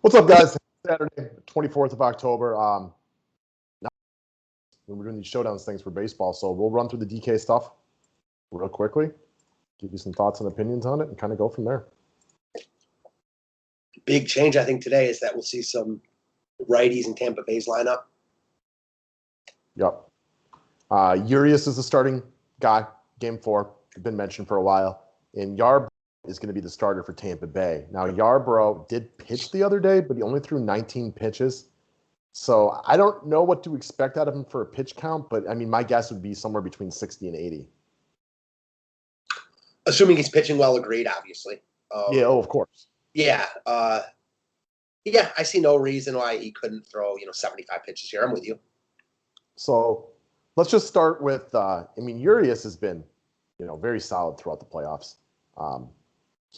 What's up, guys? Saturday, 24th of October. Now we're doing these showdowns things for baseball, so we'll run through the DK stuff real quickly, give you some thoughts and opinions on it, and kind of go from there. Big change, I think, today is that we'll see some righties in Tampa Bay's lineup. Yep. Urias is the starting guy, game 4. Been mentioned for a while. And Yarbrough is going to be the starter for Tampa Bay. Now, Yarbrough did pitch the other day, but he only threw 19 pitches. So I don't know what to expect out of him for a pitch count, but I mean, my guess would be somewhere between 60 and 80. Assuming he's pitching well, agreed, obviously. Of course. Yeah. I see no reason why he couldn't throw, 75 pitches here. I'm with you. So let's just start with, Urias has been, very solid throughout the playoffs.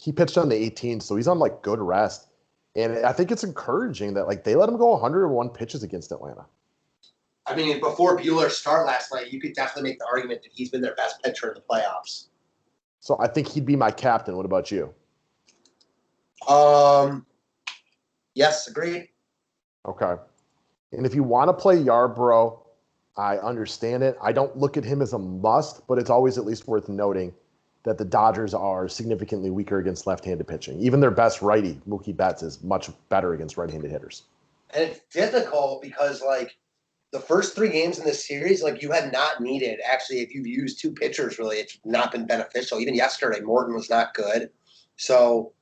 He pitched on the 18th, so he's on good rest. And I think it's encouraging that they let him go 101 pitches against Atlanta. I mean, before Buehler's start last night, you could definitely make the argument that he's been their best pitcher in the playoffs. So I think he'd be my captain. What about you? Yes, agreed. Okay. And if you want to play Yarbrough, I understand it. I don't look at him as a must, but it's always at least worth noting that the Dodgers are significantly weaker against left-handed pitching. Even their best righty, Mookie Betts, is much better against right-handed hitters. And it's difficult because, the first 3 games in this series, you had not needed, actually, if you've used 2 pitchers, really, it's not been beneficial. Even yesterday, Morton was not good. So,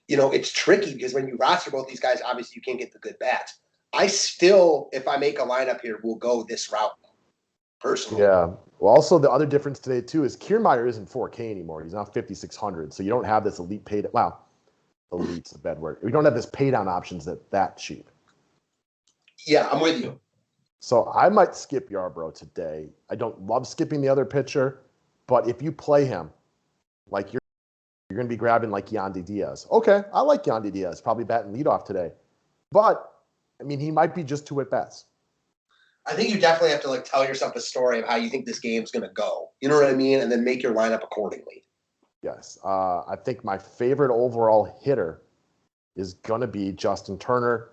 it's tricky because when you roster both these guys, obviously you can't get the good bats. I still, if I make a lineup here, will go this route, personally. Yeah. Well, also the other difference today, too, is Kiermaier isn't 4K anymore. He's now 5,600. So you don't have this elite pay. Wow. Elite's a bad word. We don't have this pay down options that cheap. Yeah, I'm with you. So I might skip Yarbrough today. I don't love skipping the other pitcher, but if you play him, you're going to be grabbing Yandy Diaz. Okay, I like Yandy Diaz, probably batting leadoff today. But, he might be just 2 at-bats. I think you definitely have to tell yourself a story of how you think this game's going to go. You know what I mean? And then make your lineup accordingly. Yes. I think my favorite overall hitter is going to be Justin Turner.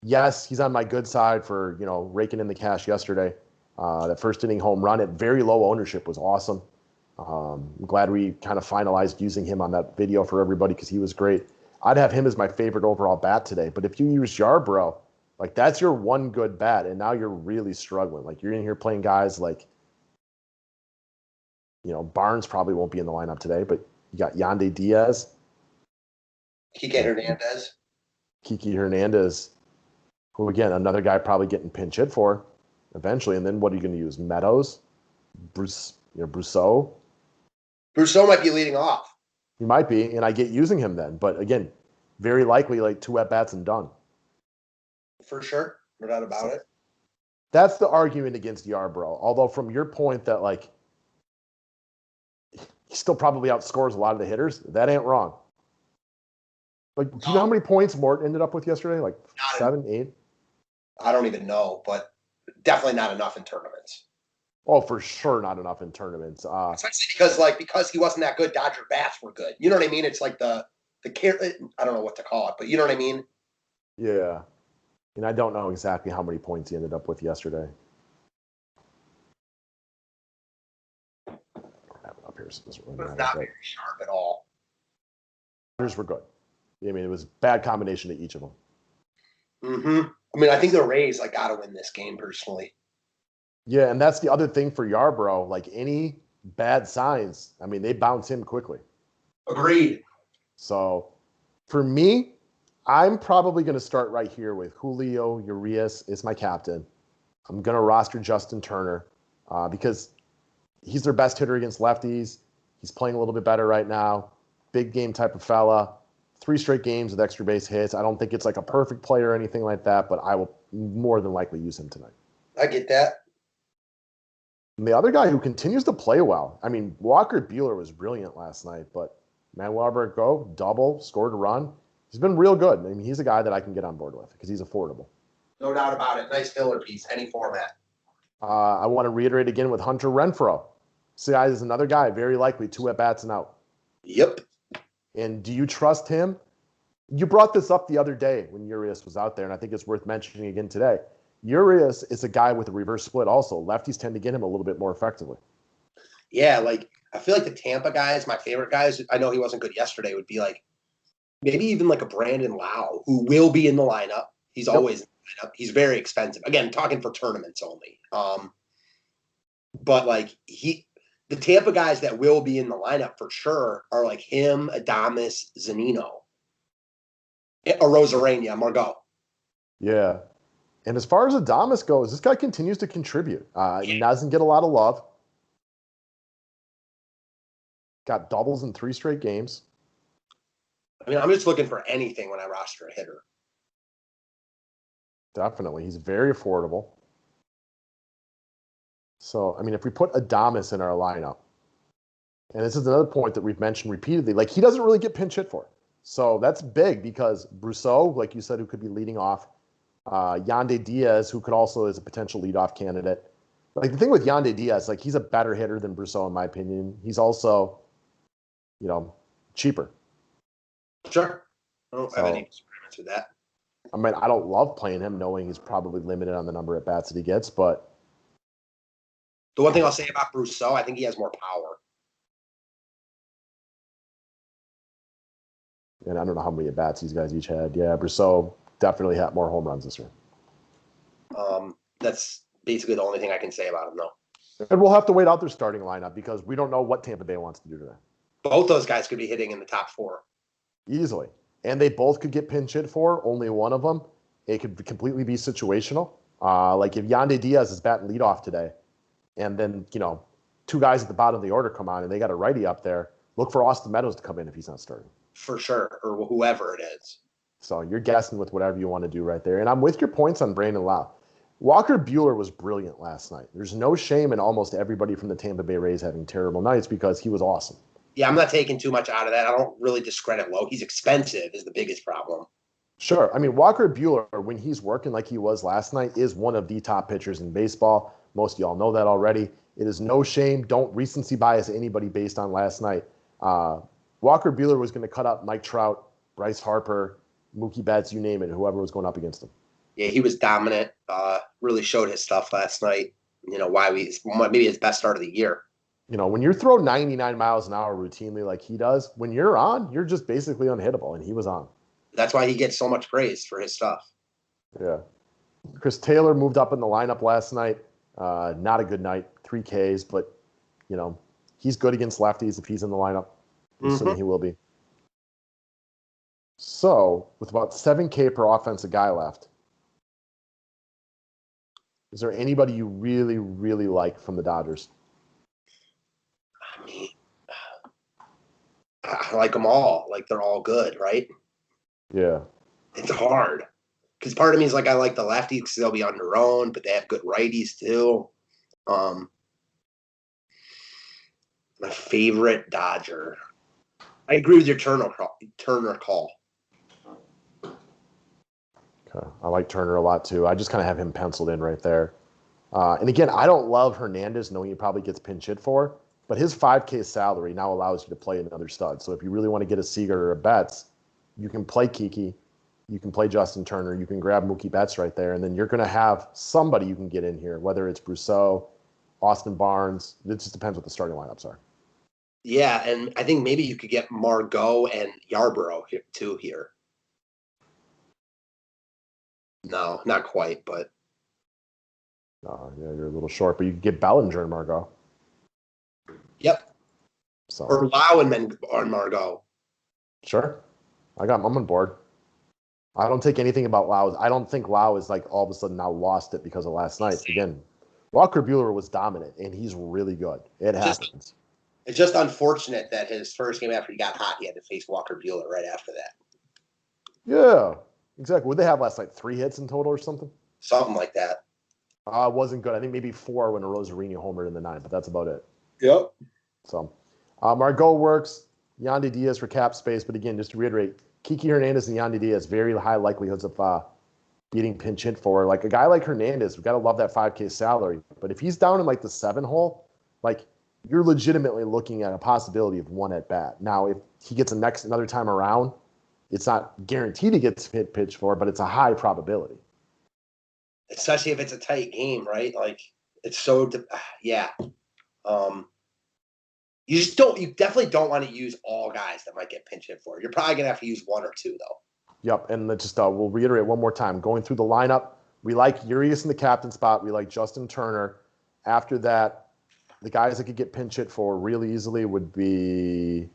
Yes, he's on my good side for, raking in the cash yesterday. That first inning home run at very low ownership was awesome. I'm glad we kind of finalized using him on that video for everybody because he was great. I'd have him as my favorite overall bat today. But if you use Yarbrough, that's your one good bat, and now you're really struggling. You're in here playing guys Barnes probably won't be in the lineup today, but you got Yandy Diaz. Kike Hernandez, who, again, another guy probably getting pinch hit for eventually. And then what are you going to use? Meadows? Brousseau? Brousseau might be leading off. He might be, and I get using him then. But, again, very likely 2 at-bats and done. For sure. No doubt about it. That's the argument against Yarbrough. Although from your point that, he still probably outscores a lot of the hitters, that ain't wrong. Do you know how many points Morton ended up with yesterday? 7, 8? I don't even know, but definitely not enough in tournaments. Oh, for sure not enough in tournaments. Especially because he wasn't that good, Dodger bats were good. You know what I mean? It's the I don't know what to call it, but you know what I mean? Yeah. And I don't know exactly how many points he ended up with yesterday. I don't have it up here, so it doesn't really matter. It was not very sharp at all. Dodgers were good. It was a bad combination to each of them. Mm-hmm. I think the Rays got to win this game personally. Yeah, and that's the other thing for Yarbrough. Any bad signs, they bounce him quickly. Agreed. So, for me, I'm probably going to start right here with Julio Urias is my captain. I'm going to roster Justin Turner because he's their best hitter against lefties. He's playing a little bit better right now. Big game type of fella. 3 straight games with extra base hits. I don't think it's a perfect play or anything like that, but I will more than likely use him tonight. I get that. And the other guy who continues to play well, Walker Buehler was brilliant last night, but Manuel Margot, double, scored a run. He's been real good. He's a guy that I can get on board with because he's affordable. No doubt about it. Nice filler piece, any format. I want to reiterate again with Hunter Renfrow. This guy is another guy, very likely 2 at-bats and out. Yep. And do you trust him You brought this up the other day when Urias was out there, and I think it's worth mentioning again today. Urias is a guy with a reverse split also. Lefties tend to get him a little bit more effectively. Yeah, like I feel like the Tampa guys, my favorite guys, I know he wasn't good yesterday, would be like maybe even like a Brandon Lau, who will be in the lineup. He's always in the lineup. He's very expensive. Again, talking for tournaments only. But like the Tampa guys that will be in the lineup for sure are like him, Adames, Zanino, Rosarena, Margot. Yeah. And as far as Adames goes, this guy continues to contribute. He doesn't get a lot of love. Got doubles in 3 straight games. I mean, I'm just looking for anything when I roster a hitter. Definitely. He's very affordable. So, I mean, if we put Adames in our lineup, and this is another point that we've mentioned repeatedly, like he doesn't really get pinch hit for. So that's big because Brousseau, like you said, who could be leading off, Yandy Diaz, who could also is a potential leadoff candidate. Like the thing with Yandy Diaz, like he's a better hitter than Brousseau in my opinion. He's also, cheaper. Sure. I don't have any disagreements with that. I mean, I don't love playing him knowing he's probably limited on the number of bats that he gets, but the one thing I'll say about Brousseau, I think he has more power. And I don't know how many at-bats these guys each had. Yeah, Brousseau definitely had more home runs this year. That's basically the only thing I can say about him, though. And we'll have to wait out their starting lineup because we don't know what Tampa Bay wants to do today. Both those guys could be hitting in the top 4. Easily. And they both could get pinch hit for, only one of them. It could completely be situational. Like if Yandy Diaz is batting leadoff today, and then, 2 guys at the bottom of the order come on and they got a righty up there, look for Austin Meadows to come in if he's not starting. For sure, or whoever it is. So you're guessing with whatever you want to do right there. And I'm with your points on Brandon Lau. Walker Buehler was brilliant last night. There's no shame in almost everybody from the Tampa Bay Rays having terrible nights because he was awesome. Yeah, I'm not taking too much out of that. I don't really discredit Lowe. He's expensive is the biggest problem. Sure. I mean, Walker Buehler, when he's working like he was last night, is one of the top pitchers in baseball. Most of y'all know that already. It is no shame. Don't recency bias anybody based on last night. Walker Buehler was going to cut up Mike Trout, Bryce Harper, Mookie Betts, you name it, whoever was going up against him. Yeah, he was dominant. Really showed his stuff last night. Maybe his best start of the year. When you throw 99 miles an hour routinely like he does, when you're on, you're just basically unhittable, and he was on. That's why he gets so much praise for his stuff. Yeah. Chris Taylor moved up in the lineup last night. Not a good night, 3 Ks, but, he's good against lefties if he's in the lineup. Assuming he will be. So, with about 7K per offensive guy left, is there anybody you really, really like from the Dodgers? I mean, I like them all. Like, they're all good, right? Yeah. It's hard. Because part of me is like, I like the lefties because they'll be on their own, but they have good righties too. My favorite Dodger. I agree with your Turner call. Okay. I like Turner a lot too. I just kind of have him penciled in right there. And again, I don't love Hernandez knowing he probably gets pinch hit for, but his 5K salary now allows you to play another stud. So if you really want to get a Seager or a Betts, you can play Kiki, you can play Justin Turner, you can grab Mookie Betts right there, and then you're going to have somebody you can get in here, whether it's Brousseau, Austin Barnes. It just depends what the starting lineups are. Yeah, and I think maybe you could get Margot and Yarborough here. No, not quite, but. Yeah, you're a little short, but you can get Bellinger and Margot. Yep. So. Or Lau and Margot. Sure. I'm on board. I don't take anything about Lau. I don't think Lau is like all of a sudden now lost it because of last night. Again, Walker Buehler was dominant, and he's really good. It happens. It's just unfortunate that his first game after he got hot, he had to face Walker Buehler right after that. Yeah, exactly. What did they have last night? 3 hits in total or something? Something like that. It wasn't good. I think maybe 4 when a Rosarena homered in the 9th, but that's about it. Yep. So, Margot works. Yandy Diaz for cap space, but again, just to reiterate, Kiki Hernandez and Yandy Diaz, very high likelihoods of beating pinch hit for. Like a guy like Hernandez, we've got to love that 5K salary. But if he's down in like the 7 hole, like you're legitimately looking at a possibility of 1 at bat. Now, if he gets another time around It's not guaranteed he gets hit pitch for, but it's a high probability. Especially if it's a tight game, right? Like it's so yeah. You definitely don't want to use all guys that might get pinch hit for. You're probably gonna have to use one or two though. Yep, and let's just we'll reiterate one more time. Going through the lineup, we like Urias in the captain spot. We like Justin Turner. After that, the guys that could get pinch hit for really easily would be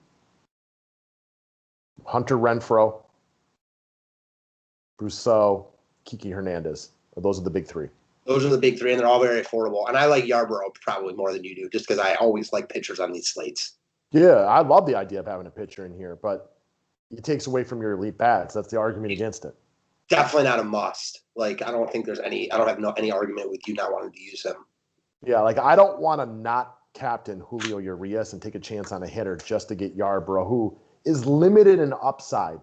Hunter Renfrow, Brousseau, Kiki Hernandez. Those are the big three. Those are the big three, and they're all very affordable. And I like Yarbrough probably more than you do, just because I always like pitchers on these slates. Yeah, I love the idea of having a pitcher in here, but it takes away from your elite bats. That's the argument against it. Definitely not a must. Like, I don't think there's any – I don't have any argument with you not wanting to use him. Yeah, like I don't want to not captain Julio Urias and take a chance on a hitter just to get Yarbrough, who is limited in upside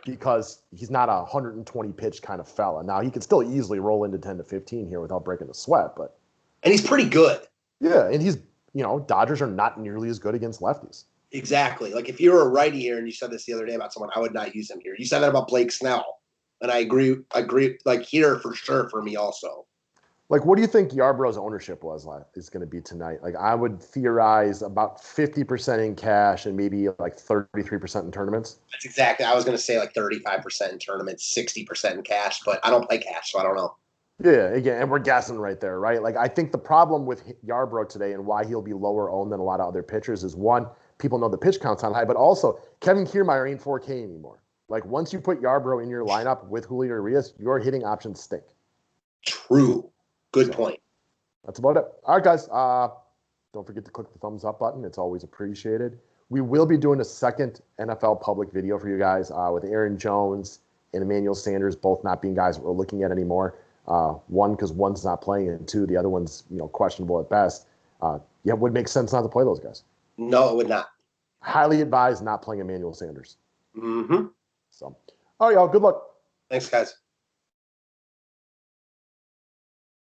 because he's not a 120 pitch kind of fella. Now, he can still easily roll into 10 to 15 here without breaking a sweat, but – And he's pretty good. Yeah, and he's – Dodgers are not nearly as good against lefties. Exactly. Like, if you were a righty here, and you said this the other day about someone, I would not use him here. You said that about Blake Snell, and I agree, like, here for sure for me also. Like, what do you think Yarbrough's ownership is going to be tonight? Like, I would theorize about 50% in cash and maybe like 33% in tournaments. That's exactly. I was going to say like 35% in tournaments, 60% in cash, but I don't play cash, so I don't know. Yeah, again, and we're guessing right there, right? Like, I think the problem with Yarbrough today and why he'll be lower owned than a lot of other pitchers is, one, people know the pitch count's on high, but also Kevin Kiermaier ain't 4K anymore. Like, once you put Yarbrough in your lineup with Julio Urias, your hitting options stink. True. Good point. That's about it. All right, guys. Don't forget to click the thumbs up button. It's always appreciated. We will be doing a second NFL public video for you guys with Aaron Jones and Emmanuel Sanders, both not being guys that we're looking at anymore. One, because one's not playing, and two, the other one's questionable at best. It would make sense not to play those guys. No, it would not. Highly advised not playing Emmanuel Sanders. Mm-hmm. So, all right, y'all. Good luck. Thanks, guys.